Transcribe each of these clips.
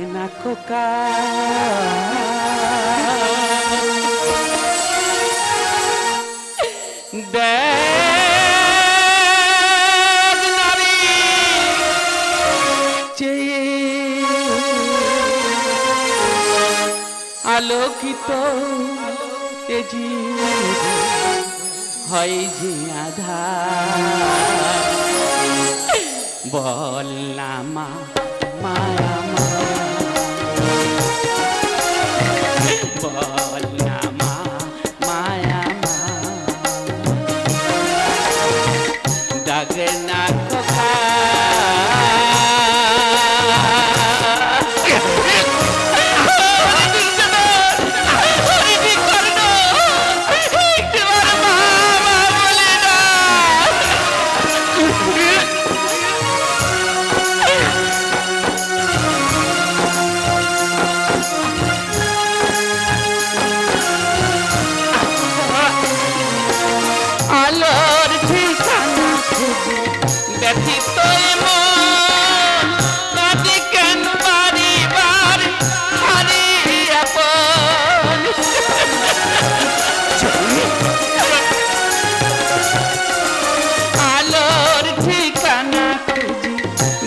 না খোকা দেখ নারী চেয়ে আলোকিত এ জীবন হয় যে আধার বল না মা মায়া বল না মা মায়া ডাক না খোকা আলোর ঠিকানা খুঁজে ব্যথিত মন কাঁদে কেন বারে বার হারিয়ে আপন আলোর ঠিকানা খুঁজে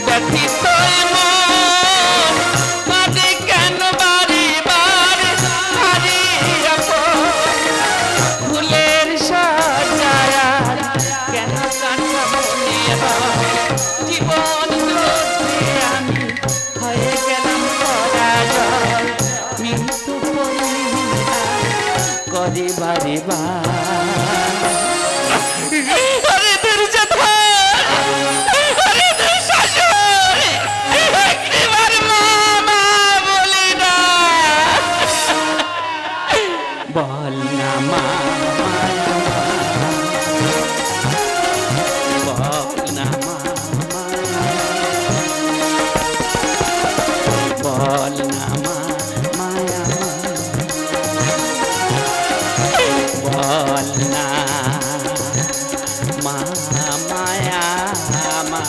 ব্যথিত মন কাঁদে কেন বারে বার হারিয়ে আপন ফুলের সাজায়া কেন কান্না মনে জীবন আমি হয়ে গেলাম পরাজয় মৃত্যু করে বারে বল না মা বল না মা বল না মা মায়া বল না মা মায়া মা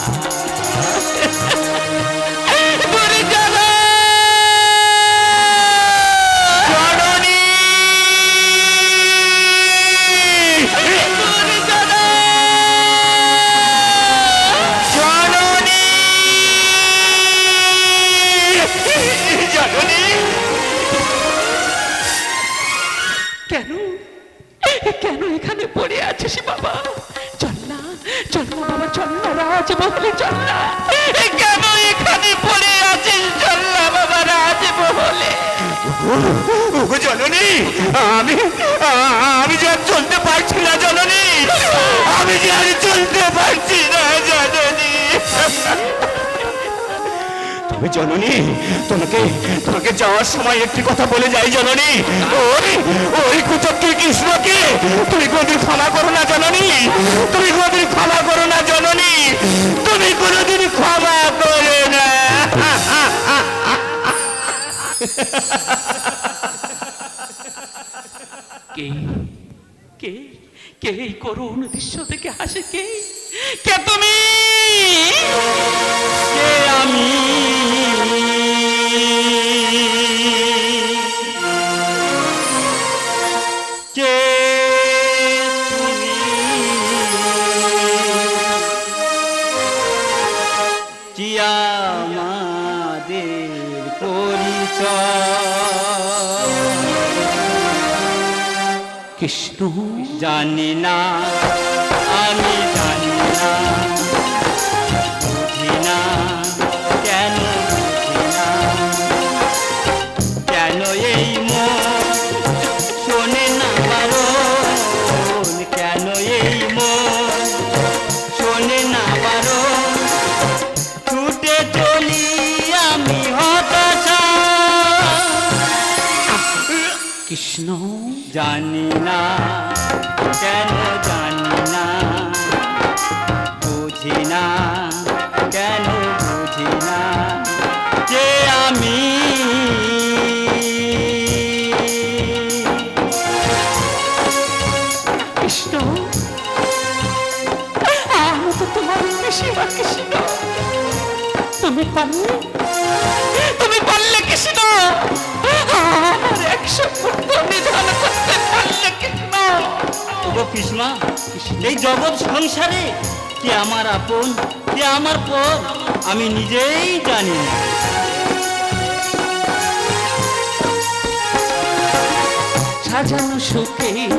কেন কেন এখানে পড়ে আছিস বাবা চল না বাবা চল না রাজমহলে চল না কেন এখানে পড়ে আছিস চল না বাবা রাজমহলে জননী আমি যে আর চলতে পারছি না জননী আমি যে আর চলতে পারছি না জননী তবে জননী তোমাকে যাওয়ার সময় একটি কথা বলে যাই জননী ওই কুচক্রী কৃষ্ণকে তুমি কোনদিন ক্ষমা করো না জননী তুমি কোনদিন ক্ষমা করো না জননী তুমি কোনদিন ক্ষমা করো না কে কে কে এই করুণ দৃশ্য থেকে হাসে কে কে তুমি কে আমি কে তুমি কি আমাদের পরিচয় কৃষ্ণ জানি না আমি জানি না বুঝি না কেন বুঝি না কেন এই মন শোনে না বারণ কেন এই মন শোনে না বারণ ছুটে চলি আমি হতাশা কৃষ্ণ জানি না কেন জানি না বুঝি না কেন বুঝি না যে আমি কৃষ্ণ আমি তো তোমার পিসিমা কৃষ্ণ তুমি পারলে কৃষ্ণ আমার 100 পুত্র নিধন করতে পারলে কৃষ্ণ। ওগো পিসমা, এই জগৎ সংসারে কে আমার আপন কে আমার পর আমি নিজেই জানি না। সাজানো সুখের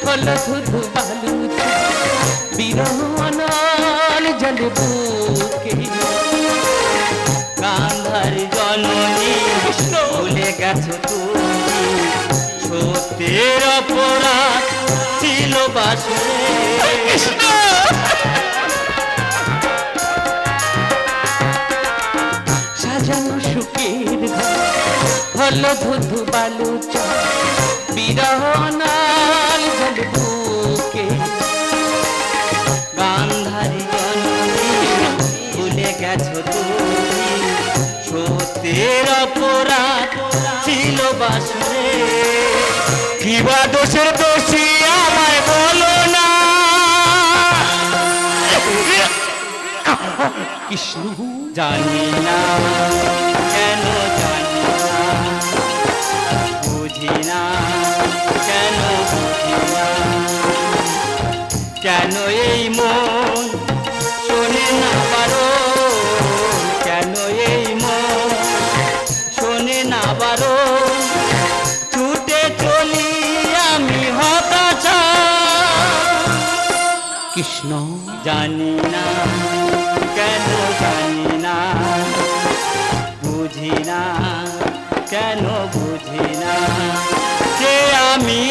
ঘর হলো ধুধু বালু বিরহ অনল জলে বুকে। গান্ধার জননী ভুলে গেছো তুমি, সত্যের অপরাধ ছিল বাসরে। কৃষ্ণ সাজানো সুখের ঘর হলো ধুধু বালু বিরহ অনল জলে বুকে। গান্ধারী জননী ভুলে গেছো তুমি, সত্যের অপরাধ ছিল বাসরে। কিবা দোষের দোষী আমায় বলো না। কৃষ্ণ জানি না কেন জানি না, বুঝি না কেন বুঝি না, কেন এই মন শোনে না পারো, কেন এই মন শোনে না পারো, ছুটে চলি আমি হতাশা। কৃষ্ণ জানি না কেন জানি না, বুঝি না কেন বুঝি না, যে আমি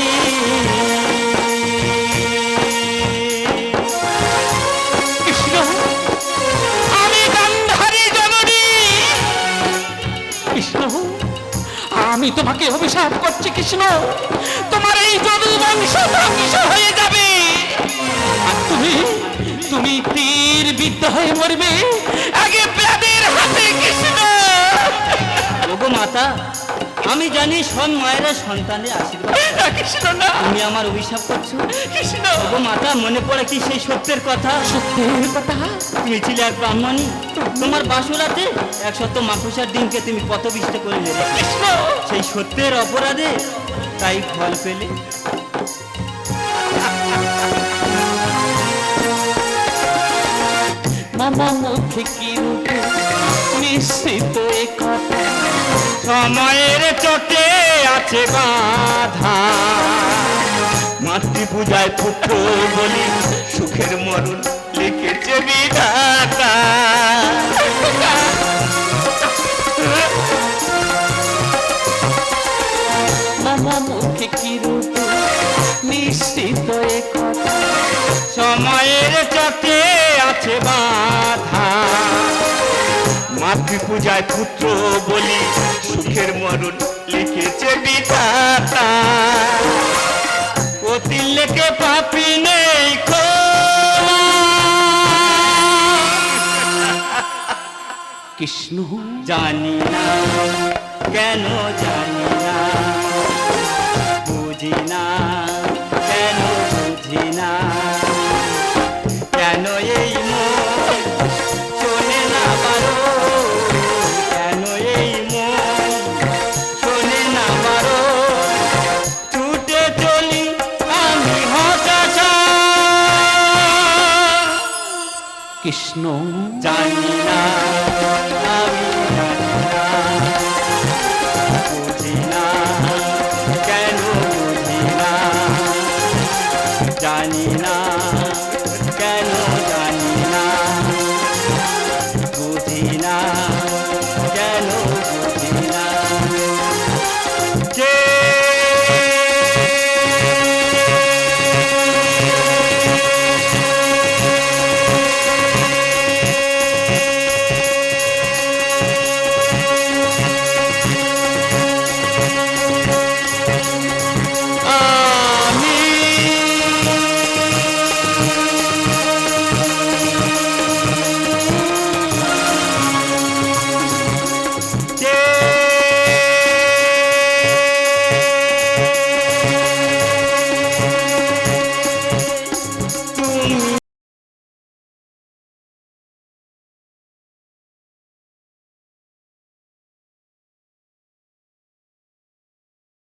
কৃষ্ণ আমি গান্ধারী জননী। কৃষ্ণ আমি তোমাকে অভিশাপ করছি কৃষ্ণ, তোমার এই যদু বংশ ধ্বংস হয়ে যাবে আর তুমি তুমি তীর বিদ্ধ হয়ে মরবে আগে ব্যাধের হাতে কৃষ্ণ। ওগো মাতা, আমি জানি সব মায়েরা সন্তানের আশীর্বাদ করে। না কৃষ্ণ না তুমি আমার অভিশাপ করছো। কৃষ্ণ ওগো মাতা, মনে পড়ে কি সেই সত্যের কথা? সত্যের কথা তুমি ছিলে এক ব্রাহ্মণী, তোমার বাসুরাতে 100 মাকুসার ডিমকে তুমি পথবিষ্ট করে নেবে। কৃষ্ণ সেই সত্যের অপরাধে তাই ফল পেলে। মামা মুখে কি রূপে নিশ্চিত এ কথা সময়ের চোটে আছে বাধা, মাতৃ পূজায় পুত্র বলি সুখের মরণ লিখেছে বিধাতা। মামা মুখে কি রূপে নিশ্চিত এ কথা সময়ের চোটে আছে বাধা, মাতৃ পূজায় পুত্র বলি সুখের মরণ লিখেছে বিধাতা। অতি লেখে পাপি নেই খোলা। কৃষ্ণ জানি না কেন জানি না, বুঝি না কেন বুঝি না, কেন এই মন শোনে না পারো, কেন এই মন শোনে না পারো, ছুটে চলি আমি হতাশা। কৃষ্ণ জানি না আমি জানি না, বুঝি না কেন বুঝি না, জানি না